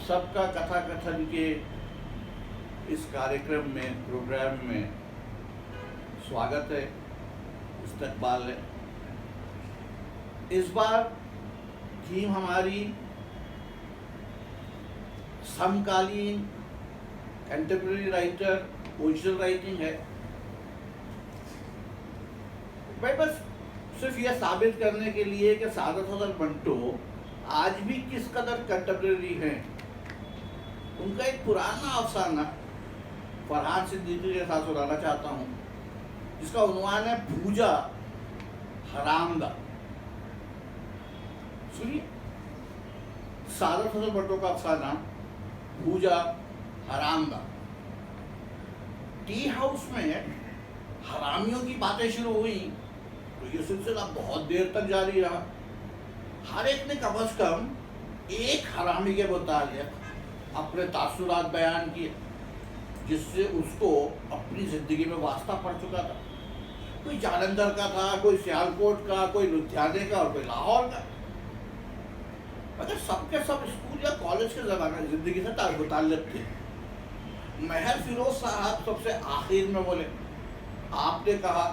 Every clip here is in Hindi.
सबका कथा कथन के इस कार्यक्रम में, प्रोग्राम में स्वागत है, इस्तकबाल है। इस बार थीम हमारी समकालीन कंटेम्प्रेरी राइटर, पोजिशनल राइटिंग है। भाई बस सिर्फ यह साबित करने के लिए कि सादत हसन मंटो आज भी किस कदर कंटेम्प्रेरी हैं। उनका एक पुराना अफसाना फरहान सिद्दीकी के साथ सुनाना चाहता हूँ, जिसका उन्वान है भूजा हरामदा। सुनिए, सादत हसन मंटो का अफसाना भूजा हरामदा। टी हाउस में हरामियों की बातें शुरू हुई तो ये सिलसिला बहुत देर तक जारी रहा। हर एक ने कम अज कम एक हरामी के मुतालिक अपने तासुरात बयान किए, जिससे उसको अपनी जिंदगी में वास्ता पड़ चुका था। कोई जालंधर का था, कोई सियालकोट का, कोई लुधियाने का और कोई लाहौर का। मगर सबके सब स्कूल या कॉलेज के ज़माने जिंदगी से मुताल्लिक़ थे। महर फिरोज साहब सबसे आखिर में बोले। आपने कहा,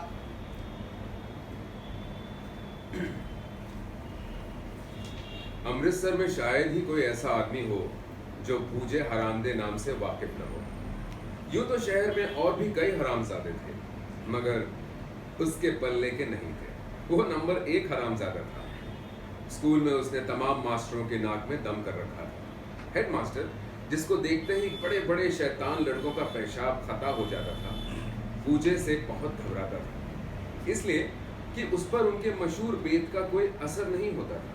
अमृतसर में शायद ही कोई ऐसा आदमी हो जो भूजे हरामदे नाम से वाकिफ न हो। यूं तो शहर में और भी कई हरामजादे थे, मगर उसके पल्ले के नहीं थे। वो नंबर 1 हरामजादा था। स्कूल में उसने तमाम मास्टरों के नाक में दम कर रखा था। हेडमास्टर, जिसको देखते ही बड़े बड़े शैतान लड़कों का पेशाब खता हो जाता था, भूजे से बहुत घबराता था, इसलिए कि उस पर उनके मशहूर बेत का कोई असर नहीं होता था।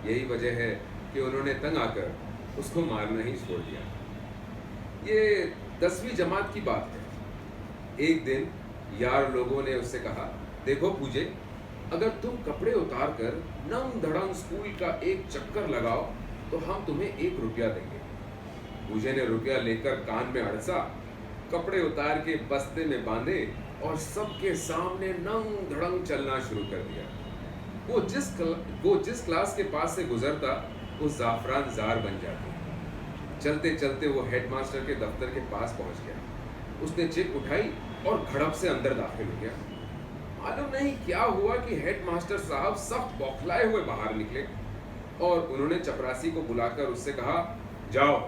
यही वजह है कि उन्होंने तंग आकर उसको मारना ही छोड़ दिया। ये 10वीं जमात की बात है। एक दिन यार लोगों ने उससे कहा, देखो पूजे, अगर तुम कपड़े उतार कर नंग धड़ंग स्कूल का एक चक्कर लगाओ तो हम तुम्हें 1 रुपया देंगे। पूजे ने रुपया लेकर कान में अड़सा, कपड़े उतार के बस्ते में बांधे और सबके सामने नंग धड़ंग चलना शुरू कर दिया। वो जिस क्लास के पास से गुजरता वो जाफरान जार बन जाती। चलते चलते वो हेडमास्टर के दफ्तर के पास पहुंच गया। उसने चिप उठाई और खड़प से अंदर दाखिल हो गया। मालूम नहीं क्या हुआ कि हेडमास्टर साहब सख्त बौखलाए हुए बाहर निकले और उन्होंने चपरासी को बुलाकर उससे कहा, जाओ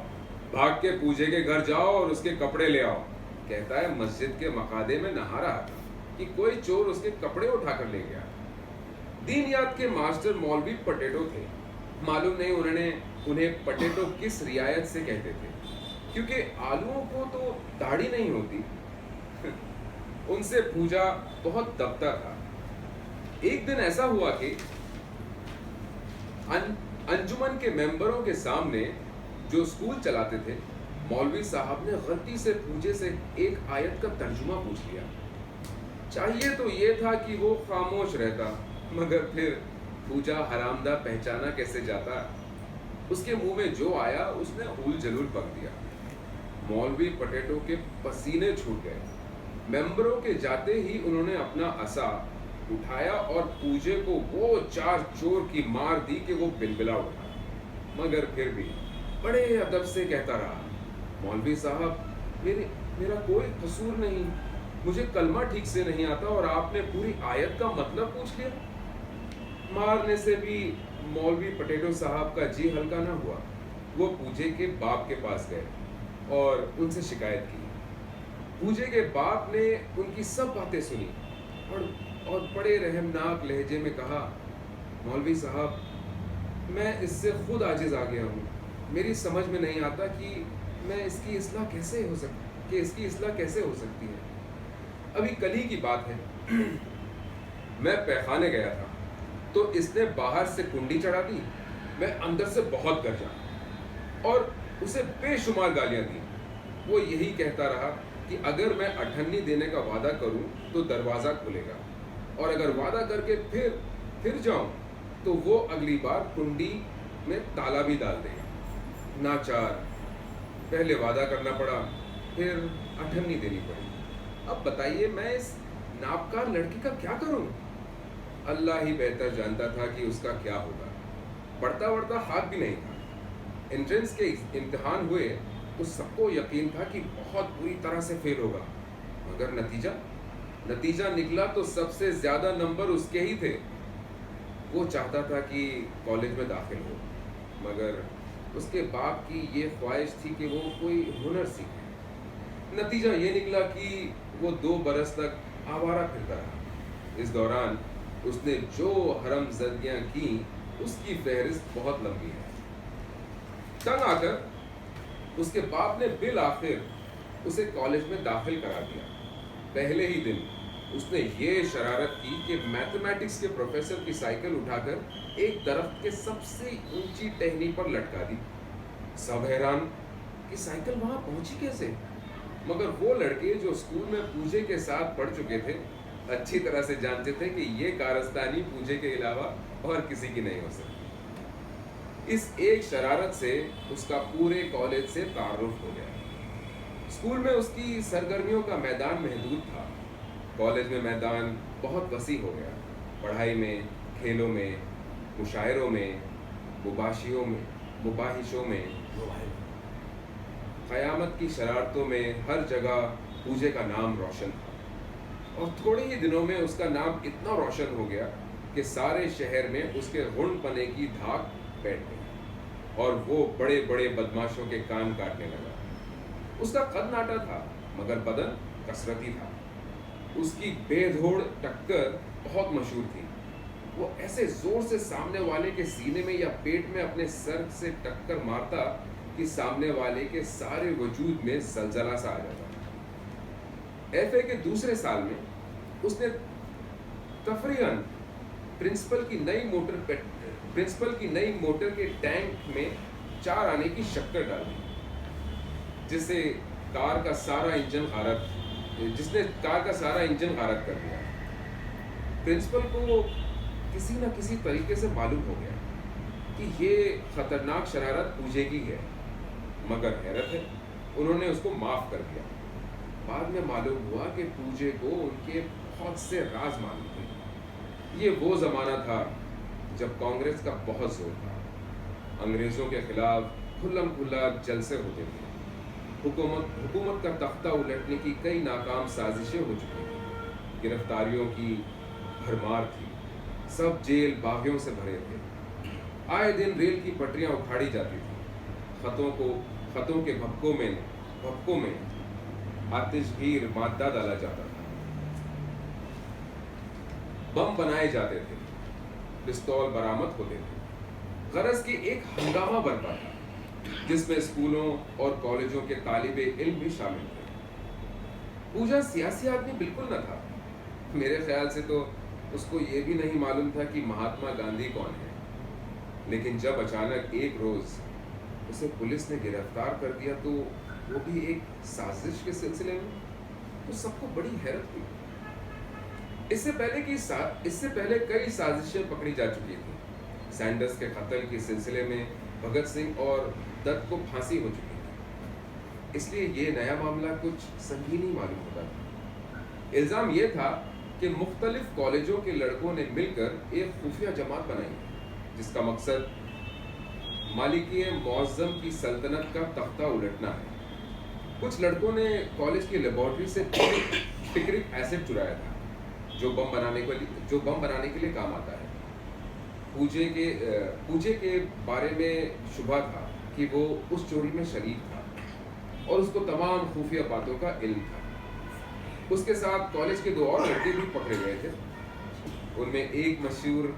भाग के पूजे के घर जाओ और उसके कपड़े ले आओ। कहता है मस्जिद के मकादे में नहा रहा था कि कोई चोर उसके कपड़े उठाकर ले गया। दीनियात के मास्टर मौलवी पटेटो थे। मालूम नहीं उन्हें पटेटो किस रियायत से कहते थे, क्योंकि आलूओं को तो दाढ़ी नहीं होती। उनसे पूजा बहुत दबता था। एक दिन ऐसा हुआ कि अंजुमन के मेंबरों के सामने जो स्कूल चलाते थे, मौलवी साहब ने गलती से पूजे से एक आयत का तर्जुमा पूछ लिया। चाहिए तो ये था कि वो खामोश रहता, मगर फिर पूजा हरामदा पहचाना कैसे जाता। उसके मुंह में जो आया उसने हुल जलूल पक दिया। मौलवी पटेटो के पसीने छूट गए। मेंबरों के जाते ही उन्होंने अपना असा उठाया और पूजे को वो 4 चोर की मार दी कि वो बिलबिला उठा, मगर फिर भी बड़े अदब से कहता रहा, मौलवी साहब, मेरा कोई कसूर नहीं, मुझे कलमा ठीक से नहीं आता और आपने पूरी आयत का मतलब पूछ लिया। मारने से भी मौलवी पटेटो साहब का जी हल्का ना हुआ। वो पूजे के बाप के पास गए और उनसे शिकायत की। पूजे के बाप ने उनकी सब बातें सुनी और बड़े रहमनाक लहजे में कहा, मौलवी साहब, मैं इससे खुद आजिज आ गया हूँ। मेरी समझ में नहीं आता कि इसकी इस्लाह कैसे हो सकती है। अभी कल ही की बात है। मैं पैखाने गया था तो इसने बाहर से कुंडी चढ़ा दी। मैं अंदर से बहुत गरजा और उसे बेशुमार गालियां दी। वो यही कहता रहा कि अगर मैं अठन्नी देने का वादा करूं तो दरवाज़ा खुलेगा, और अगर वादा करके फिर जाऊं तो वो अगली बार कुंडी में ताला भी डाल देगा। नाचार, पहले वादा करना पड़ा, फिर अठन्नी देनी पड़ी। अब बताइए मैं इस नापकार लड़की का क्या करूं? अल्लाह ही बेहतर जानता था कि उसका क्या होगा। पढ़ता वढ़ता हाथ भी नहीं था। एंट्रेंस के इम्तिहान हुए तो सबको यकीन था कि बहुत बुरी तरह से फेल होगा, मगर नतीजा निकला तो सबसे ज्यादा नंबर उसके ही थे। वो चाहता था कि कॉलेज में दाखिल हो, मगर उसके बाप की ये ख्वाहिश थी कि वो कोई हुनर सीखे। नतीजा ये निकला कि वो 2 बरस तक आवारा फिरता रहा। इस दौरान उसने जो हरमजदियां की उसकी फहरिस्त बहुत लंबी है। तंग आकर उसके बाप ने बिल आखिर उसे कॉलेज में दाखिल करा दिया। पहले ही दिन उसने ये शरारत की कि मैथमेटिक्स के प्रोफेसर की साइकिल उठाकर एक दरख्त के सबसे ऊंची टहनी पर लटका दी। सब हैरान कि साइकिल वहां पहुंची कैसे, मगर वो लड़के जो स्कूल में पूजे के साथ पढ़ चुके थे अच्छी तरह से जानते थे कि ये कारस्तानी पूजे के अलावा और किसी की नहीं हो सकती। इस एक शरारत से उसका पूरे कॉलेज से तारुफ हो गया। स्कूल में उसकी सरगर्मियों का मैदान महदूद था, कॉलेज में मैदान बहुत वसी हो गया। पढ़ाई में, खेलों में, मुशायरों में, मुबाहिशों में, क़यामत की शरारतों में, हर जगह पूजे का नाम रोशन था। और थोड़े ही दिनों में उसका नाम इतना रोशन हो गया कि सारे शहर में उसके गुण पने की धाक बैठ गई और वो बड़े बड़े बदमाशों के कान काटने लगा। उसका कद नाटा था मगर बदन कसरती था। उसकी बेधोड़ टक्कर बहुत मशहूर थी। वो ऐसे जोर से सामने वाले के सीने में या पेट में अपने सर से टक्कर मारता कि सामने वाले के सारे वजूद में जलजला सा आ जाता। एफए के दूसरे साल में उसने तफरीहन प्रिंसिपल की नई मोटर के टैंक में 4 आने की शक्कर डाल दी, जिसने कार का सारा इंजन गारक कर दिया। प्रिंसिपल को किसी न किसी तरीके से मालूम हो गया कि ये खतरनाक शरारत पूजे की है, मगर हैरत है उन्होंने उसको माफ कर दिया। बाद में मालूम हुआ कि पूजे को उनके बहुत से राज मालूम थे। ये वो जमाना था जब कांग्रेस का बहुत जोर था। अंग्रेजों के खिलाफ खुल्लम खुल्ला जलसे होते थे। हुकूमत का तख्ता उलटने की कई नाकाम साजिशें हो चुकी थी। गिरफ्तारियों की भरमार थी। सब जेल बागियों से भरे थे। आए दिन रेल की पटरियां उखाड़ी जाती थी। खतों के भपकों में आतिशगीर मादा डाला जाता था। बम बनाए जाते थे। पिस्तौल बरामद होते थे। गरज की एक हंगामा बरपा था जिसमें स्कूलों और कॉलेजों के तालिबे इल्म भी शामिल थे। पूजा सियासी आदमी बिल्कुल न था। मेरे ख्याल से तो उसको ये भी नहीं मालूम था कि महात्मा गांधी कौन है। लेकिन जब अचानक एक रोज उसे पुलिस ने गिरफ्तार कर दिया, तो वो भी एक साजिश के सिलसिले में, तो सबको बड़ी हैरत हुई। इससे पहले कई साजिशें पकड़ी जा चुकी थी। सैंडर्स के कत्ल के सिलसिले में भगत सिंह और दत्त को फांसी हो चुकी थी, इसलिए ये नया मामला कुछ संगीन ही मालूम होता था। इल्जाम ये था कि मुख्तलिफ कॉलेजों के लड़कों ने मिलकर एक खुफिया जमात बनाई जिसका मकसद मालिकिये मुअज़्ज़म की सल्तनत का तख्ता उलटना है। कुछ लड़कों ने कॉलेज की लेबोरेटरी से पिक्रिक एसिड चुराया था जो बम बनाने के लिए काम आता है। पूजे के बारे में शुबा था कि वो उस चोरी में शरीक था और उसको तमाम खुफिया बातों का इल्म था। उसके साथ कॉलेज के 2 और लड़के भी पकड़े गए थे। उनमें एक मशहूर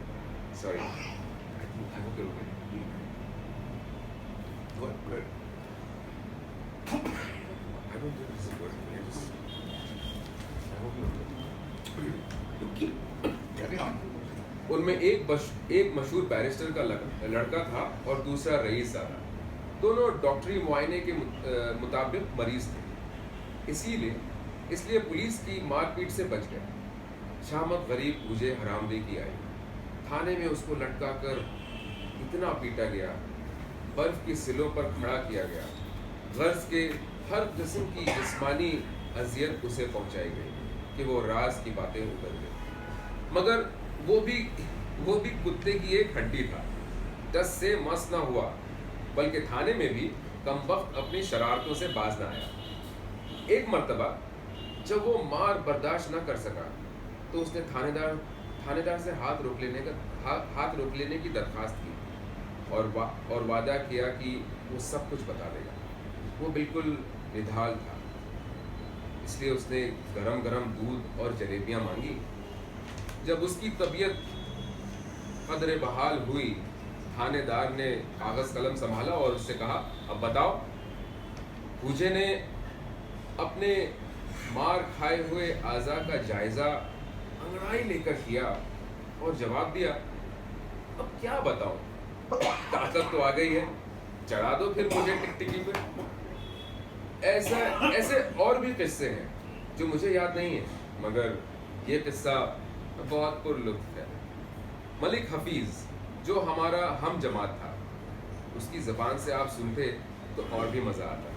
एक मशहूर बैरिस्टर का लड़का था और दूसरा रईस था। दोनों डॉक्टरी मुआयने के मुताबिक मरीज थे, इसलिए पुलिस की मारपीट से बच गया। शामत गरीब पूजे हरामदी की आई। थाने में उसको लटका कर इतना पीटा गया, बर्फ की सिलों पर खड़ा किया गया। गर्ज के हर किस्म की जिस्मानी अजियत उसे पहुंचाई गई कि वो राज की बातें उतर गई। मगर वो भी कुत्ते की एक हड्डी था। 10 से मस ना हुआ बल्कि थाने में भी कमबख्त अपनी शरारतों से बाज ना आया। एक मर्तबा जब वो मार बर्दाश्त न कर सका तो उसने थानेदार से हाथ रोक लेने की दरखास्त की और वादा किया कि वो सब कुछ बता देगा। वो बिल्कुल निढाल था, इसलिए उसने गरम गरम दूध और जलेबियां मांगी। जब उसकी तबीयत कदरे बहाल हुई, थानेदार ने कागज कलम संभाला और उससे कहा, अब बताओ। पूजे ने अपने मार खाए हुए आज़ा का जायजा अंगड़ाई लेकर किया और जवाब दिया, अब क्या बताऊं, ताकत तो आ गई है, चढ़ा दो फिर मुझे टिकटिकी पे। ऐसे और भी किस्से हैं जो मुझे याद नहीं है, मगर ये किस्सा बहुत पुरलुत्फ है। मलिक हफीज जो हमारा हम जमात था, उसकी जबान से आप सुनते तो और भी मजा आता।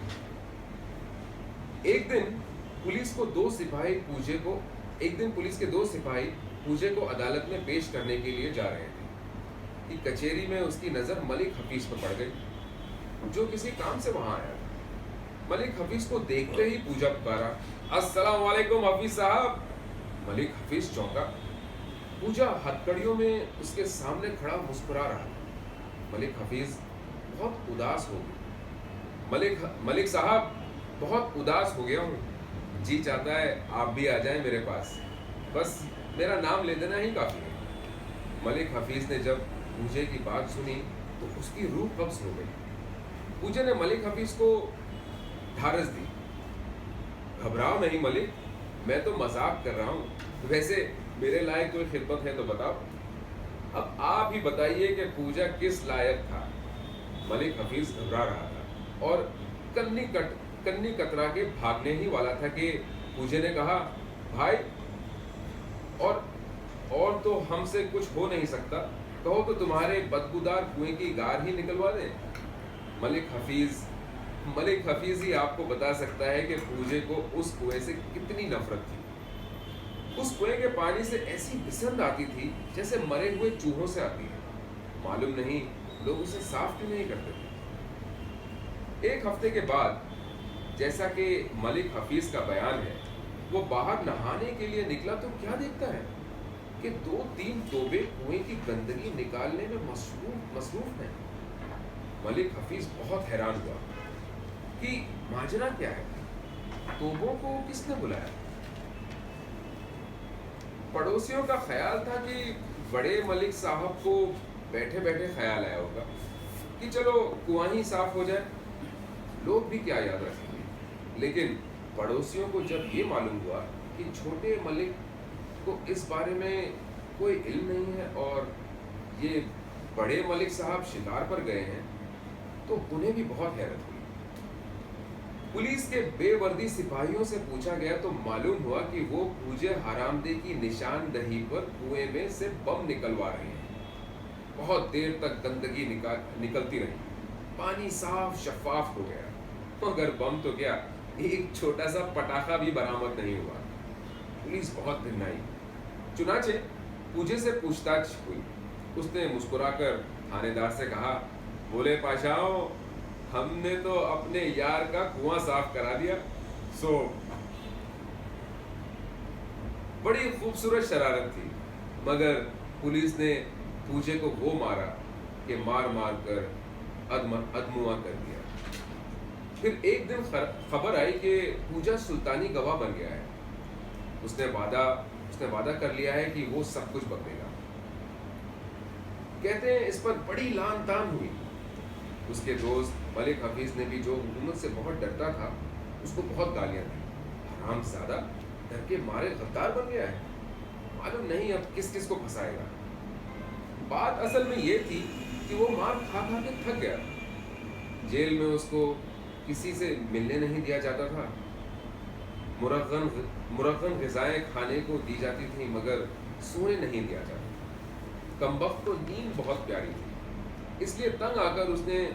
एक दिन पुलिस के दो सिपाही पूजे को अदालत में पेश करने के लिए जा रहे थे कि कचहरी में उसकी नजर मलिक हफीज पर पड़ गई, जो किसी काम से वहां आया था। मलिक हफीज को देखते ही पूजा पुकारा, अस्सलाम वालेकुम हफीज साहब। मलिक हफीज चौंका। पूजा हथकड़ियों में उसके सामने खड़ा मुस्कुरा रहा था। मलिक हफीज बहुत उदास हो गए। मलिक साहब, बहुत उदास हो गया हूँ, जी चाहता है आप भी आ जाएं मेरे पास, बस मेरा नाम ले देना ही काफी है। मलिक हफीज ने जब पूजे की बात सुनी तो उसकी रूह कब्ज हो गई। पूजे ने मलिक हफीज को ढारस दी, घबराओ नहीं मलिक, मैं तो मजाक कर रहा हूँ, वैसे मेरे लायक कोई खिदमत है तो बताओ। अब आप ही बताइए कि पूजा किस लायक था। मलिक हफीज घबरा रहा था और कन्नी कतरा के भागने ही वाला था कि पूजे ने कहा, भाई और तो हमसे कुछ हो नहीं सकता, कहो तो तुम्हारे बदबूदार कुएं की गार ही निकलवा दे। मलिक हफीज ही आपको बता सकता है कि पूजे को उस कुएं से कितनी नफरत थी। उस कुएं के पानी से ऐसी बिसंद आती थी जैसे मरे हुए चूहों से आती है। मालूम नहीं लोग उसे साफ क्यों नहीं करते थे। एक हफ्ते के बाद, जैसा कि मलिक हफीज का बयान है, वो बाहर नहाने के लिए निकला तो क्या देखता है कि 2-3 तोबे कुएं की गंदगी निकालने में मसरूफ हैं। मलिक हफीज बहुत हैरान हुआ कि माजरा क्या है, तोबों को किसने बुलाया। पड़ोसियों का ख्याल था कि बड़े मलिक साहब को बैठे बैठे ख्याल आया होगा कि चलो कुआं ही साफ हो जाए, लोग भी क्या याद रखेंगे। लेकिन पड़ोसियों को जब ये मालूम हुआ कि छोटे मलिक को इस बारे में कोई इल्म नहीं है और ये बड़े मलिक साहब शिकार पर गए हैं, तो उन्हें भी बहुत हैरत हुई। पुलिस के बेवर्दी सिपाहियों से पूछा गया तो मालूम हुआ कि वो पूजे हरामदे की निशानदही पर कुएं में से बम निकलवा रहे हैं। बहुत देर तक गंदगी निकलती रही, पानी साफ शफाफ हो गया, मगर बम तो क्या, एक छोटा सा पटाखा भी बरामद नहीं हुआ। पुलिस बहुत भिन्नाई। चुनाचे पूजे से पूछताछ हुई। उसने मुस्कुराकर थानेदार से कहा, बोले पाशाओ, हमने तो अपने यार का कुआं साफ करा दिया। सो बड़ी खूबसूरत शरारत थी, मगर पुलिस ने पूजे को वो मारा कि मार कर अदमुआ कर दिया। फिर एक दिन खबर आई कि पूजा सुल्तानी गवाह बन गया है। उसने वादा कर लिया है कि वो सब कुछ बदलेगा। कहते हैं इस पर बड़ी लान तान हुई। उसके दोस्त मलिक हफीज ने भी, जो हुकूमत से बहुत डरता था, उसको बहुत गालियां दी। हरामज़ादा, डर के मारे गद्दार बन गया है, मालूम नहीं अब किस किस को फंसाएगा। बात असल में ये थी कि वो मार खा के थक गया। जेल में उसको किसी से मिलने नहीं दिया जाता था। मुरगन ग़िज़ाएं खाने को दी जाती थी, मगर सोने नहीं दिया जाता। कमबख्त को नींद बहुत प्यारी थी, इसलिए तंग आकर उसने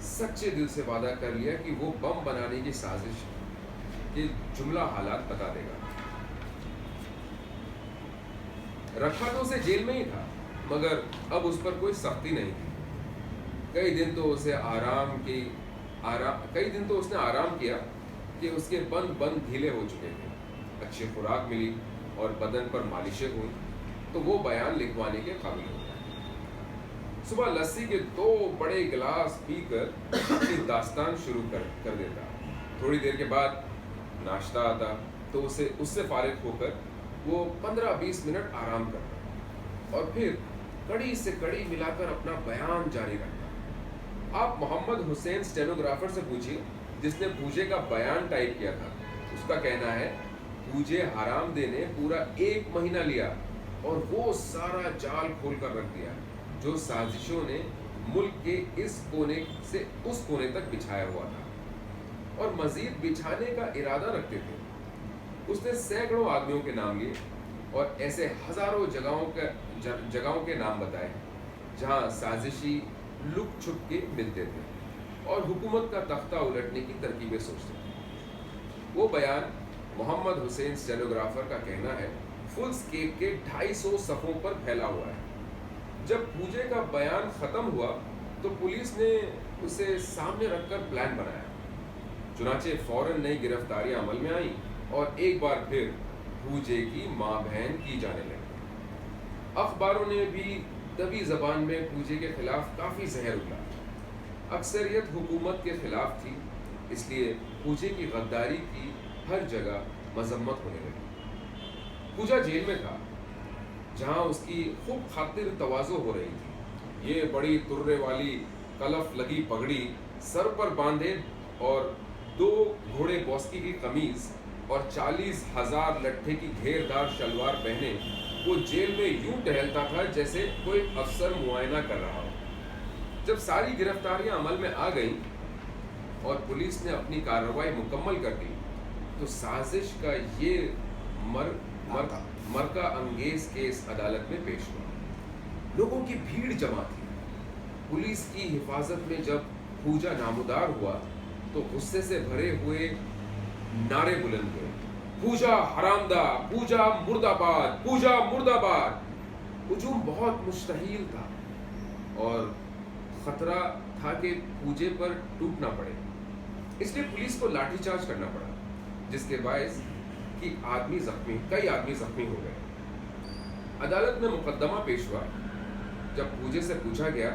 सच्चे दिल से वादा कर लिया कि वो बम बनाने की साजिश के जुमला हालात बता देगा। रखा तो उसे जेल में ही था, मगर अब उस पर कोई सख्ती नहीं थी। कई दिन तो उसने आराम किया कि उसके बंद ढीले हो चुके थे, अच्छी खुराक मिली और बदन पर मालिशें हुई तो वो बयान लिखवाने के काबिल हो गया। सुबह लस्सी के 2 बड़े गिलास पीकर अपनी दास्तान शुरू कर देता। थोड़ी देर के बाद नाश्ता आता तो उससे फारिग होकर वो 15-20 मिनट आराम करता और फिर कड़ी से कड़ी मिलाकर अपना बयान जारी रखता। आप मोहम्मद हुसैन स्टेनोग्राफर से पूछिए जिसने पूजे का बयान टाइप किया था। उसका कहना है पूजे हरामदे ने पूरा 1 महीना लिया और वो सारा जाल खोल कर रख दिया जो साजिशों ने मुल्क के इस कोने से उस कोने तक बिछाया हुआ था और मजीद बिछाने का इरादा रखते थे। उसने सैकड़ों आदमियों के नाम लिए और ऐसे हजारों जगहों के नाम बताए जहां साजिशी लुक छुप के मिलते थे और हुकूमत का तख्ता उलटने की तरकीबें सोचते थे। वो बयान मोहम्मद हुसैन स्टेनोग्राफर का कहना है फुल स्केप के 250 सफ़ों पर फैला हुआ है। जब पूजे का बयान खत्म हुआ तो पुलिस ने उसे सामने रखकर प्लान बनाया। चुनाचे फौरन नई गिरफ्तारियां अमल में आई और एक बार फिर पूजे की माँ बहन की जाने लगी। अखबारों ने भी दबी जबान में पूजे के खिलाफ काफी जहर उगला। अक्सरियत हुकूमत के खिलाफ थी, इसलिए पूजे की गद्दारी की हर जगह मजम्मत होने लगी। पूजा जेल में था जहां उसकी खूब खातिर तवाज़ो हो रही थी। ये बड़ी तुर्रे वाली कलफ लगी पगड़ी सर पर बांधे और 2 घोड़े बॉस्की की कमीज और 40,000 लट्ठे की घेरदार शलवार पहने वो जेल में यूं टहलता था जैसे कोई अफसर मुआयना कर रहा हो। जब सारी गिरफ्तारियां अमल में आ गईं और पुलिस ने अपनी कार्रवाई मुकम्मल कर दी तो साजिश का ये मरका अंगेज केस अदालत में पेश हुआ। लोगों की भीड़ जमा थी। पुलिस की हिफाजत में जब पूजा नामदार हुआ तो गुस्से से भरे हुए नारे बुलंद हुए, पूजा हरामदा, पूजा मुर्दाबाद, पूजा मुर्दाबाद। हुजूम बहुत मुश्तहिल था और खतरा था कि पूजे पर टूटना पड़े, इसलिए पुलिस को लाठीचार्ज करना पड़ा जिसके बायस कि कई आदमी जख्मी हो गए। अदालत में मुकदमा पेश हुआ जब पूजे से पूछा गया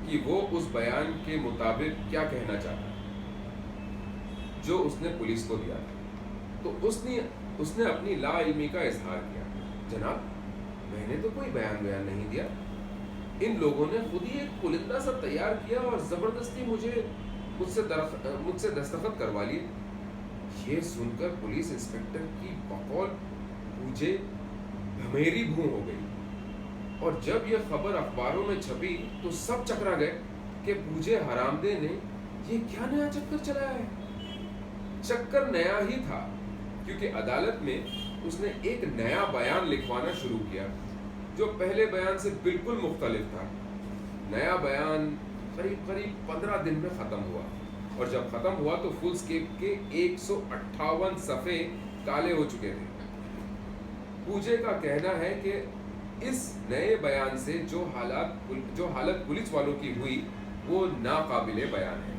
कि वो उस बयान के मुताबिक क्या कहना चाहता जो उसने पुलिस को दिया था तो उसने अपनी लाइल्मी का इजहार किया। जनाब, मैंने तो कोई बयान नहीं दिया, इन लोगों ने खुद ही एक पुलिंदा सा तैयार किया और जबरदस्ती मुझसे दस्तखत करवा लिए। ये सुनकर पुलिस इंस्पेक्टर की बकौल पूजे भमेरी भूं हो गई और जब यह खबर अखबारों में छपी तो सब चकरा गए कि पूजे हरामदे ने ये क्या नया चक्कर चलाया है। चक्कर नया ही था क्योंकि अदालत में उसने एक नया बयान लिखवाना शुरू किया जो पहले बयान से बिल्कुल मुख्तलिफ था। नया बयान करीब 15 दिन में खत्म हुआ और जब खत्म हुआ तो फुल स्केप के 158 सफ़े काले हो चुके थे। पूजे का कहना है कि इस नए बयान से जो हालत पुलिस वालों की हुई वो नाकाबिले बयान है।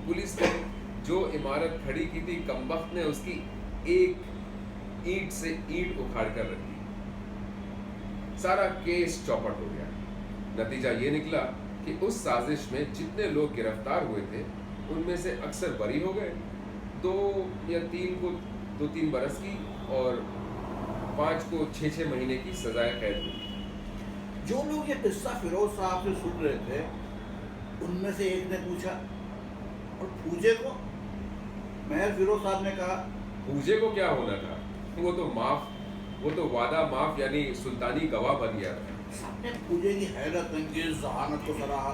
पुलिस ने जो इमारत खड़ी की थी कमबख्त ने उसकी एक ईंट से ईंट उखाड़ कर रखी। सारा केस चौपट हो गया। नतीजा ये निकला कि उस साजिश में जितने लोग गिरफ्तार हुए थे उनमें से अक्सर बरी हो गए। 2 या 3 को 2-3 बरस की और 5 को 6-6 महीने की सजाए कैद हुई। जो लोग ये किस्सा फिरोज साहब से सुन रहे थे उनमें से एक ने पूछा, और पूजे को? मेहर फिरोज साहब ने कहा, पूजे को क्या होना था, वो तो वादा माफ यानी सुल्तानी गवाह बन गया था। सबने पूजे की हैरत अंगेज जहानत को सराहा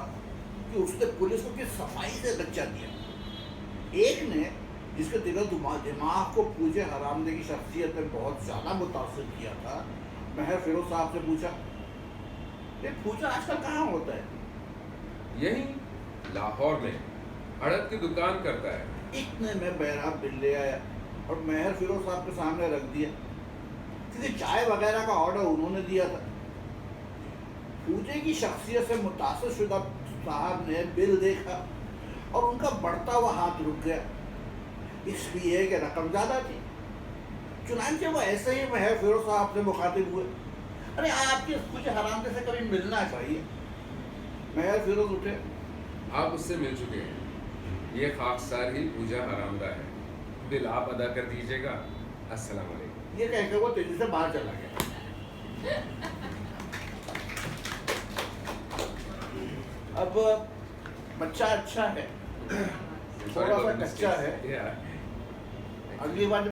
कि उसने पुलिस को किस सफाई से बच्चा दिया। एक ने, जिसके दिमाग को पूजे हरामदे की शख्सियत ने बहुत ज़्यादा मुतासिर किया था, मेहर फिरोज साहब से पूछा, ये पूजा आजकल कहाँ होता है? यही लाहौर में अड़द की दुकान करता है। इतने में बहराब बिल ले आया और मेहर फिरोज साहब के सामने रख दिया क्योंकि चाय वगैरह का ऑर्डर उन्होंने दिया था। पूजे की शख्सियत से मुतासिर शुदा साहब ने बिल देखा और उनका बढ़ता हुआ हाथ रुक गया, इसलिए कि रकम ज़्यादा थी। चुनांचे वो ऐसे ही महर फिरोज साहब से मुखातिब हुए, अरे आपके मुझे हरामदे से कभी मिलना चाहिए। महर फिरोज उठे, आप उससे मिल चुके हैं, ये खाकसार ही पूजा हरामदा है, बिल आप अदा कर दीजिएगा। अस्सलाम वालेकुम। ये कहकर वो तेजी से बाहर चला गया। अब बच्चा अच्छा है, थोड़ा सा कच्चा है, Yeah. अगली बार